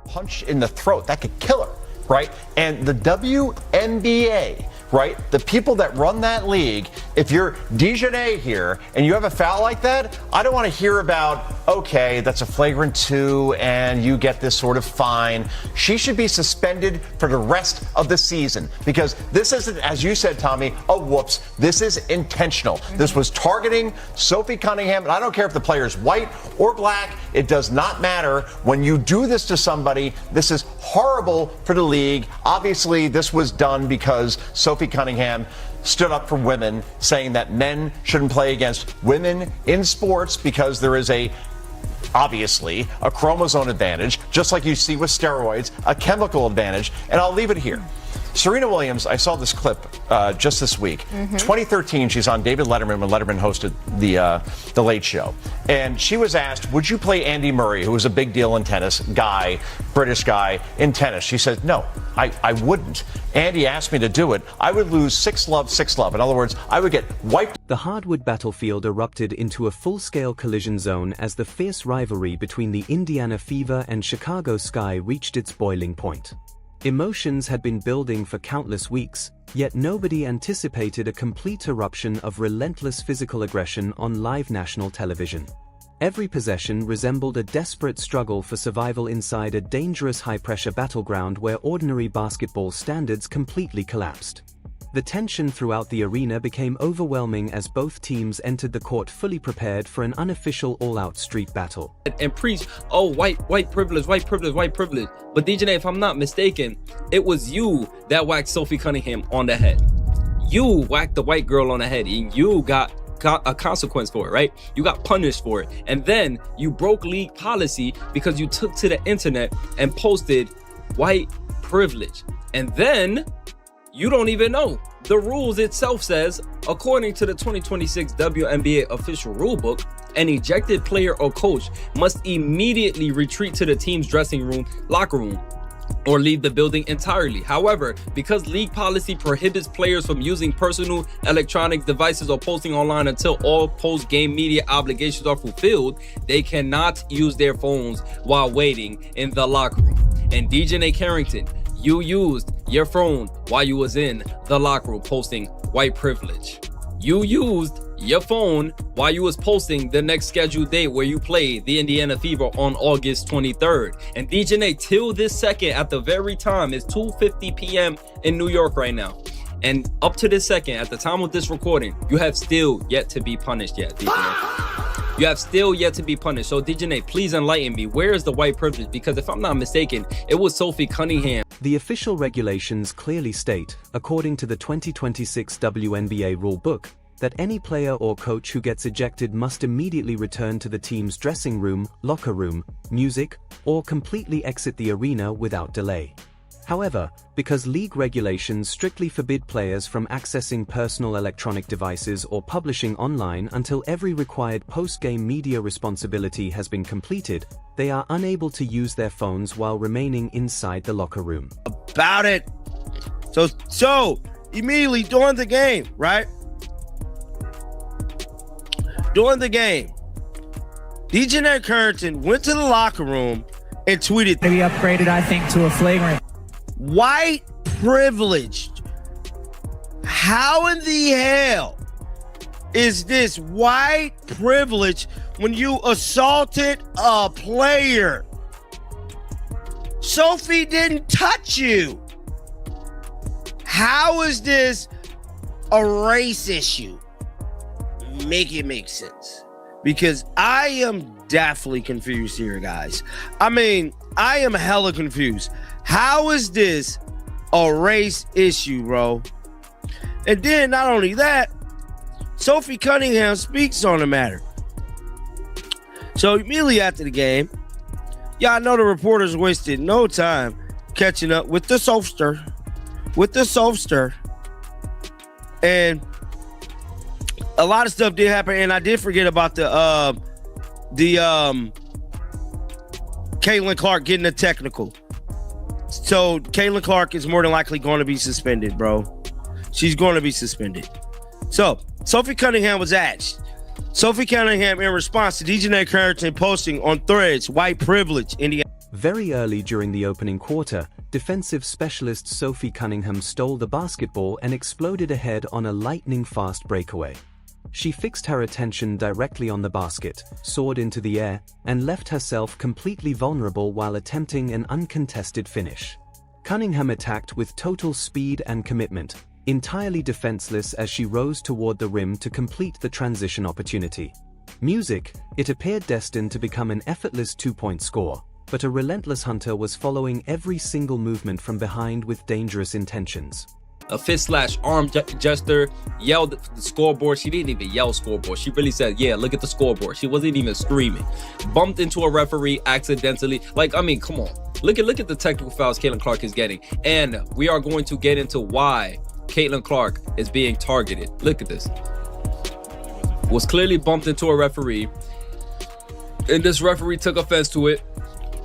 punch in the throat. That could kill her, right? And the WNBA, right? The people that run that league, if you're DiJonai here and you have a foul like that, I don't want to hear about, okay, that's a flagrant 2 and you get this sort of fine. She should be suspended for the rest of the season because this isn't, as you said, Tommy, a whoops. This is intentional. This was targeting Sophie Cunningham, and I don't care if the player is white or black. It does not matter. When you do this to somebody, this is horrible for the league. Obviously, this was done because Sophie Cunningham stood up for women, saying that men shouldn't play against women in sports because there is obviously a chromosome advantage, just like you see with steroids, a chemical advantage. And I'll leave it here. Serena Williams, I saw this clip just this week. 2013, she's on David Letterman when Letterman hosted the Late Show. And she was asked, would you play Andy Murray, who was a big deal in tennis, British guy in tennis? She said, no, I wouldn't. Andy asked me to do it. I would lose 6-love, 6-love. In other words, I would get wiped. The hardwood battlefield erupted into a full-scale collision zone as the fierce rivalry between the Indiana Fever and Chicago Sky reached its boiling point. Emotions had been building for countless weeks, yet nobody anticipated a complete eruption of relentless physical aggression on live national television. Every possession resembled a desperate struggle for survival inside a dangerous high-pressure battleground where ordinary basketball standards completely collapsed. The tension throughout the arena became overwhelming as both teams entered the court fully prepared for an unofficial all-out street battle. And preach, oh, white privilege, white privilege, white privilege. But DiJonai, if I'm not mistaken, it was you that whacked Sophie Cunningham on the head. You whacked the white girl on the head and you got a consequence for it, right? You got punished for it. And then you broke league policy because you took to the internet and posted white privilege. And then you don't even know. The rules itself says, according to the 2026 WNBA official rulebook, an ejected player or coach must immediately retreat to the team's dressing room, locker room, or leave the building entirely. However, because league policy prohibits players from using personal electronic devices or posting online until all post-game media obligations are fulfilled, they cannot use their phones while waiting in the locker room. And DiJonai Carrington, you used your phone while you was in the locker room posting white privilege. You used your phone while you was posting the next scheduled date where you play the Indiana Fever on August 23rd. And DiJonai, till this second, at the very time, it's 2:50 p.m. in New York right now. And up to this second, at the time of this recording, you have still yet to be punished yet, DiJonai. You have still yet to be punished. So DiJonai, please enlighten me. Where is the white privilege? Because if I'm not mistaken, it was Sophie Cunningham. The official regulations clearly state, according to the 2026 WNBA rulebook, that any player or coach who gets ejected must immediately return to the team's dressing room, locker room, music, or completely exit the arena without delay. However, because league regulations strictly forbid players from accessing personal electronic devices or publishing online until every required post-game media responsibility has been completed, they are unable to use their phones while remaining inside the locker room. About it. So immediately during the game, right? During the game, DiJonai Carrington went to the locker room and tweeted, Maybe upgraded, I think, to a flagrant. White privileged. How in the hell is this white privilege when you assaulted a player? Sophie didn't touch you. How is this a race issue? Make it make sense. Because I am definitely confused here, guys. I mean, I am hella confused. How is this a race issue, bro? And then not only that, Sophie Cunningham speaks on the matter. So immediately after the game, y'all know the reporters wasted no time catching up with the Sophster. And a lot of stuff did happen, and I did forget about the Caitlin Clark getting a technical. So Caitlin Clark is more than likely going to be suspended, bro. She's going to be suspended. So Sophie Cunningham was asked. Sophie Cunningham, in response to DiJonai Carrington posting on Threads, white privilege, Indiana. Very early during the opening quarter, defensive specialist Sophie Cunningham stole the basketball and exploded ahead on a lightning-fast breakaway. She fixed her attention directly on the basket, soared into the air, and left herself completely vulnerable while attempting an uncontested finish. Cunningham attacked with total speed and commitment, entirely defenseless as she rose toward the rim to complete the transition opportunity. Music, it appeared destined to become an effortless two-point score, but a relentless hunter was following every single movement from behind with dangerous intentions. A fist/arm gesture, yelled the scoreboard. She didn't even yell scoreboard. She really said, yeah, look at the scoreboard. She wasn't even screaming. Bumped into a referee accidentally. Like, I mean, come on. Look at the technical fouls Caitlin Clark is getting. And we are going to get into why Caitlin Clark is being targeted. Look at this. Was clearly bumped into a referee. And this referee took offense to it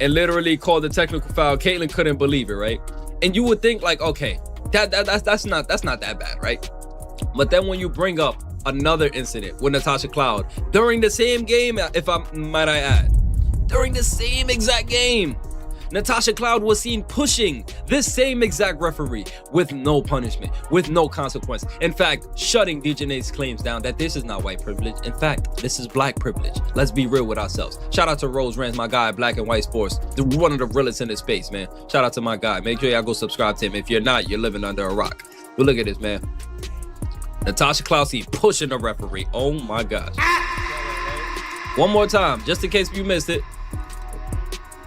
and literally called the technical foul. Caitlin couldn't believe it, right? And you would think like, okay, that's not that bad, right? But then when you bring up another incident with Natasha Cloud during the same game, if I might add, during the same exact game, Natasha Cloud was seen pushing this same exact referee with no punishment, with no consequence. In fact, shutting DiJonai's claims down that this is not white privilege. In fact, this is black privilege. Let's be real with ourselves. Shout out to Rose Rans, my guy, Black and White Sports, one of the realest in the space, man. Shout out to my guy. Make sure y'all go subscribe to him. If you're not, you're living under a rock. But look at this, man. Natasha Cloud seen pushing the referee. Oh my gosh. One more time, just in case you missed it.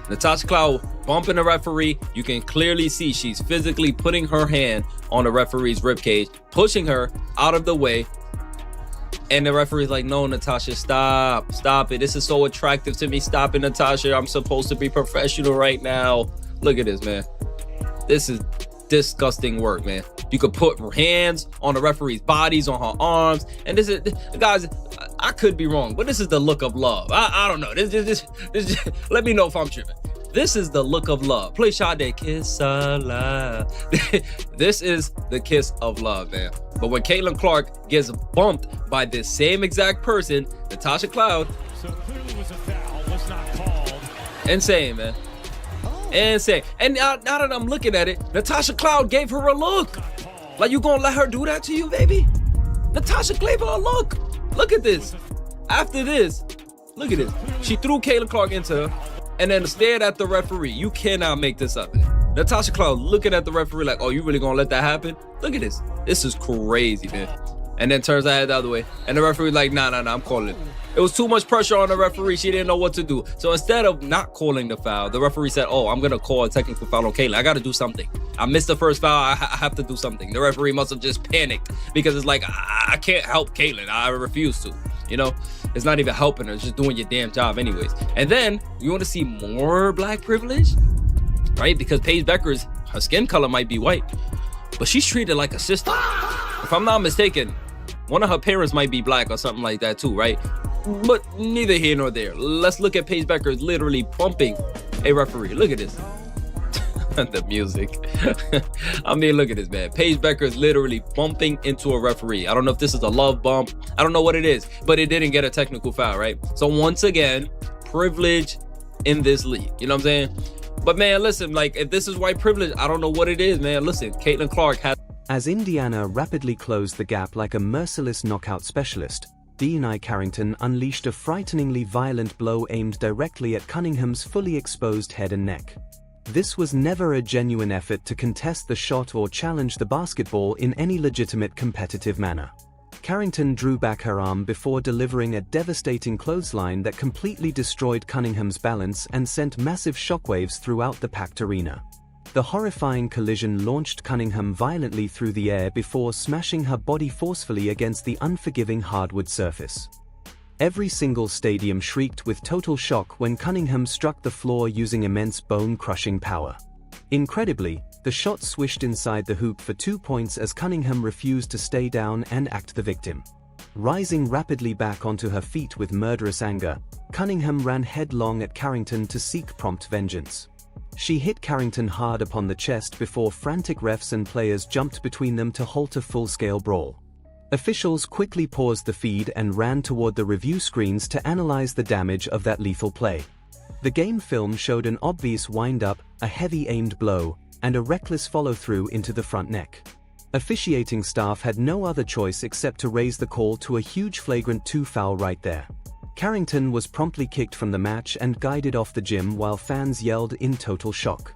Natasha Cloud bumping the referee. You can clearly see she's physically putting her hand on the referee's ribcage, pushing her out of the way. And the referee's like, no, Natasha, stop it. This is so attractive to me. Stop it, Natasha. I'm supposed to be professional right now. Look at this, man. This is disgusting work, man. You could put hands on the referee's bodies, on her arms. And this is, guys, I could be wrong, but this is the look of love. I don't know. This let me know if I'm tripping. This is the look of love. Play Sade, kiss of love. This is the kiss of love, man. But when Caitlin Clark gets bumped by this same exact person, Natasha Cloud, so clearly was a foul, was not called. Insane, man. Insane. And now that I'm looking at it, Natasha Cloud gave her a look. Like, you gonna let her do that to you, baby? Natasha gave her a look. Look at this. After this, look at this. She threw Caitlin Clark into her and then stared at the referee. You cannot make this up. Natasha Cloud looking at the referee like, oh, you really gonna let that happen? Look at this. This is crazy, man. And then turns her head the other way. And the referee like, nah, I'm calling it. It was too much pressure on the referee. She didn't know what to do. So instead of not calling the foul, the referee said, oh, I'm going to call a technical foul on Caitlin. I got to do something. I missed the first foul. I have to do something. The referee must have just panicked because it's like, I can't help Caitlin. I refuse to. You know, it's not even helping her. It's just doing your damn job anyways. And then you want to see more black privilege, right? Because Paige Beckers, her skin color might be white, but she's treated like a sister. If I'm not mistaken, one of her parents might be black or something like that too, right? But neither here nor there. Let's look at Paige Beckers literally pumping a referee. Look at this. The music. I mean, look at this, man. Paige Beckers literally bumping into a referee. I don't know if this is a love bump. I don't know what it is, but it didn't get a technical foul, right? So once again, privilege in this league. You know what I'm saying? But man, listen, like, if this is white privilege, I don't know what it is, man. Listen, Caitlin Clark has... As Indiana rapidly closed the gap like a merciless knockout specialist, DiJonai Carrington unleashed a frighteningly violent blow aimed directly at Cunningham's fully exposed head and neck. This was never a genuine effort to contest the shot or challenge the basketball in any legitimate competitive manner. Carrington drew back her arm before delivering a devastating clothesline that completely destroyed Cunningham's balance and sent massive shockwaves throughout the packed arena. The horrifying collision launched Cunningham violently through the air before smashing her body forcefully against the unforgiving hardwood surface. Every single stadium shrieked with total shock when Cunningham struck the floor using immense bone-crushing power. Incredibly, the shot swished inside the hoop for 2 points as Cunningham refused to stay down and act the victim. Rising rapidly back onto her feet with murderous anger, Cunningham ran headlong at Carrington to seek prompt vengeance. She hit Carrington hard upon the chest before frantic refs and players jumped between them to halt a full-scale brawl. Officials quickly paused the feed and ran toward the review screens to analyze the damage of that lethal play. The game film showed an obvious wind-up, a heavy aimed blow, and a reckless follow-through into the front neck. Officiating staff had no other choice except to raise the call to a huge flagrant 2 foul right there. Carrington was promptly kicked from the match and guided off the gym while fans yelled in total shock.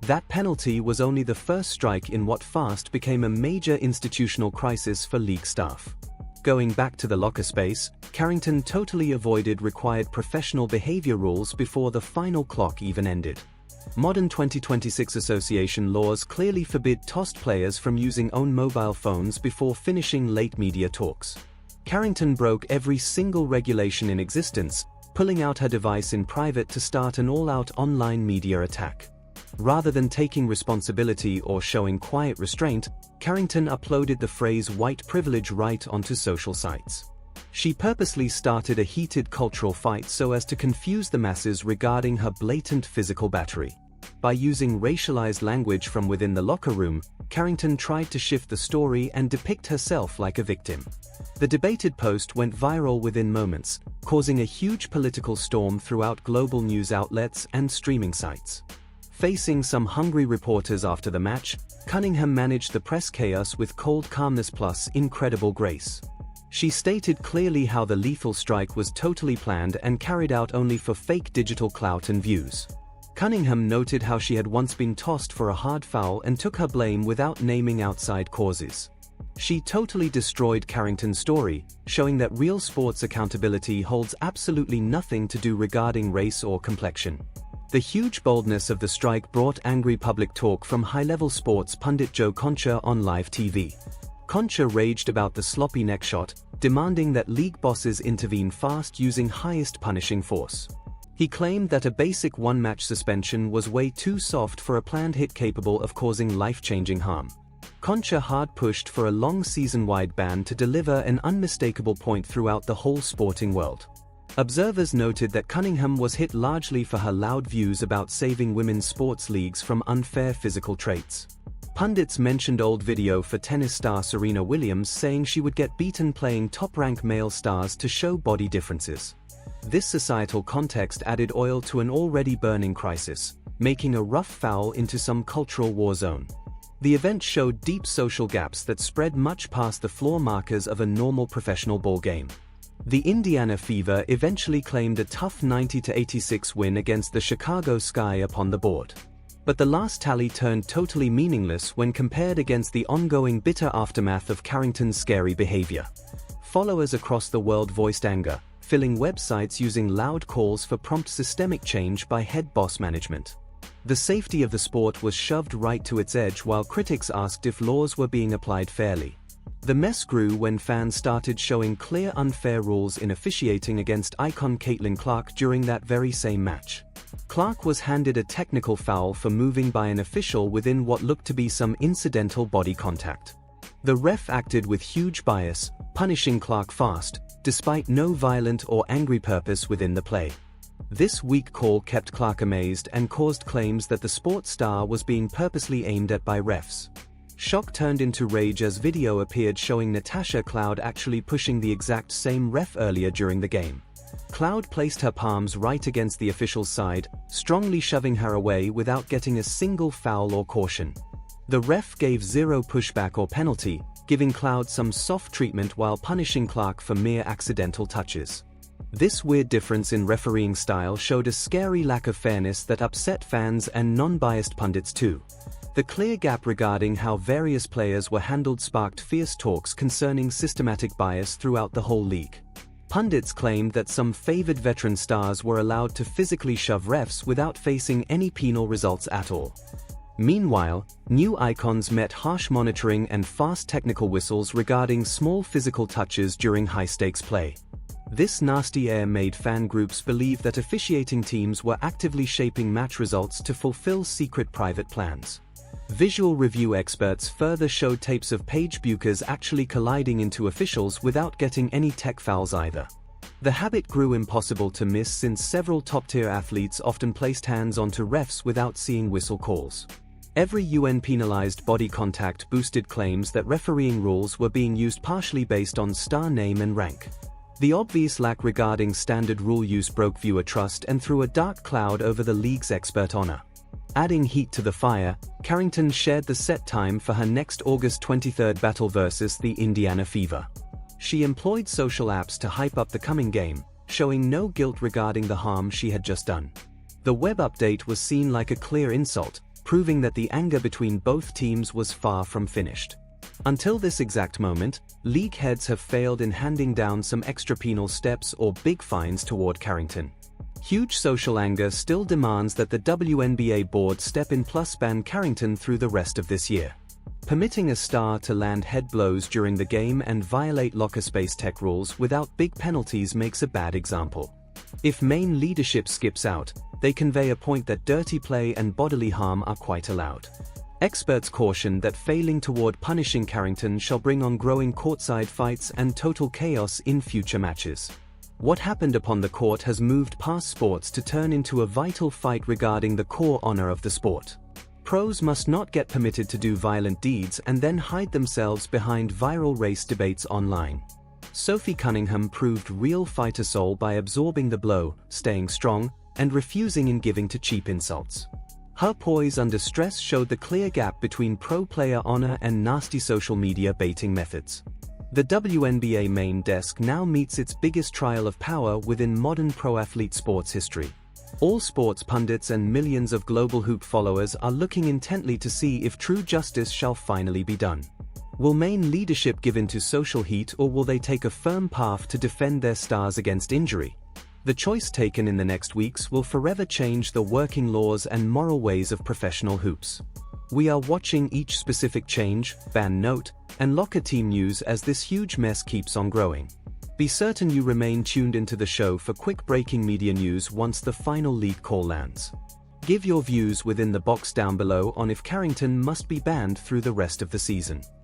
That penalty was only the first strike in what fast became a major institutional crisis for league staff. Going back to the locker space, Carrington totally avoided required professional behavior rules before the final clock even ended. Modern 2026 association laws clearly forbid tossed players from using own mobile phones before finishing late media talks. Carrington broke every single regulation in existence, pulling out her device in private to start an all-out online media attack. Rather than taking responsibility or showing quiet restraint, Carrington uploaded the phrase "white privilege" right onto social sites. She purposely started a heated cultural fight so as to confuse the masses regarding her blatant physical battery. By using racialized language from within the locker room, Carrington tried to shift the story and depict herself like a victim. The debated post went viral within moments, causing a huge political storm throughout global news outlets and streaming sites. Facing some hungry reporters after the match, Cunningham managed the press chaos with cold calmness plus incredible grace. She stated clearly how the lethal strike was totally planned and carried out only for fake digital clout and views. Cunningham noted how she had once been tossed for a hard foul and took her blame without naming outside causes. She totally destroyed Carrington's story, showing that real sports accountability holds absolutely nothing to do regarding race or complexion. The huge boldness of the strike brought angry public talk from high-level sports pundit Joe Concha on live TV. Concha raged about the sloppy neck shot, demanding that league bosses intervene fast using highest punishing force. He claimed that a basic one-match suspension was way too soft for a planned hit capable of causing life-changing harm. Concha hard pushed for a long season-wide ban to deliver an unmistakable point throughout the whole sporting world. Observers noted that Cunningham was hit largely for her loud views about saving women's sports leagues from unfair physical traits. Pundits mentioned old video for tennis star Serena Williams saying she would get beaten playing top-ranked male stars to show body differences. This societal context added oil to an already burning crisis, making a rough foul into some cultural war zone. The event showed deep social gaps that spread much past the floor markers of a normal professional ball game. The Indiana Fever eventually claimed a tough 90-86 win against the Chicago Sky upon the board. But the last tally turned totally meaningless when compared against the ongoing bitter aftermath of Carrington's scary behavior. Followers across the world voiced anger, filling websites using loud calls for prompt systemic change by head boss management. The safety of the sport was shoved right to its edge while critics asked if laws were being applied fairly. The mess grew when fans started showing clear unfair rules in officiating against icon Caitlin Clark during that very same match. Clark was handed a technical foul for moving by an official within what looked to be some incidental body contact. The ref acted with huge bias, punishing Clark fast, despite no violent or angry purpose within the play. This weak call kept Clark amazed and caused claims that the sports star was being purposely aimed at by refs. Shock turned into rage as video appeared showing Natasha Cloud actually pushing the exact same ref earlier during the game. Cloud placed her palms right against the official's side, strongly shoving her away without getting a single foul or caution. The ref gave zero pushback or penalty, giving Cloud some soft treatment while punishing Clark for mere accidental touches. This weird difference in refereeing style showed a scary lack of fairness that upset fans and non-biased pundits too. The clear gap regarding how various players were handled sparked fierce talks concerning systematic bias throughout the whole league. Pundits claimed that some favored veteran stars were allowed to physically shove refs without facing any penal results at all. Meanwhile, new icons met harsh monitoring and fast technical whistles regarding small physical touches during high-stakes play. This nasty air made fan groups believe that officiating teams were actively shaping match results to fulfill secret private plans. Visual review experts further showed tapes of Paige Buchers actually colliding into officials without getting any tech fouls either. The habit grew impossible to miss since several top-tier athletes often placed hands onto refs without seeing whistle calls. Every UN-penalized body contact boosted claims that refereeing rules were being used partially based on star name and rank. The obvious lack regarding standard rule use broke viewer trust and threw a dark cloud over the league's expert honor. Adding heat to the fire, Carrington shared the set time for her next August 23 battle versus the Indiana Fever. She employed social apps to hype up the coming game, showing no guilt regarding the harm she had just done. The web update was seen like a clear insult, proving that the anger between both teams was far from finished. Until this exact moment, league heads have failed in handing down some extra penal steps or big fines toward Carrington. Huge social anger still demands that the WNBA board step in plus ban Carrington through the rest of this year. Permitting a star to land head blows during the game and violate locker space tech rules without big penalties makes a bad example. If main leadership skips out, they convey a point that dirty play and bodily harm are quite allowed. Experts caution that failing toward punishing Carrington shall bring on growing courtside fights and total chaos in future matches. What happened upon the court has moved past sports to turn into a vital fight regarding the core honor of the sport. Pros must not get permitted to do violent deeds and then hide themselves behind viral race debates online. Sophie Cunningham proved real fighter soul by absorbing the blow, staying strong, and refusing in giving to cheap insults. Her poise under stress showed the clear gap between pro player honor and nasty social media baiting methods. The WNBA main desk now meets its biggest trial of power within modern pro athlete sports history. All sports pundits and millions of global hoop followers are looking intently to see if true justice shall finally be done. Will main leadership give in to social heat, or will they take a firm path to defend their stars against injury? The choice taken in the next weeks will forever change the working laws and moral ways of professional hoops. We are watching each specific change, ban note, and locker team news as this huge mess keeps on growing. Be certain you remain tuned into the show for quick breaking media news once the final league call lands. Give your views within the box down below on if Carrington must be banned through the rest of the season.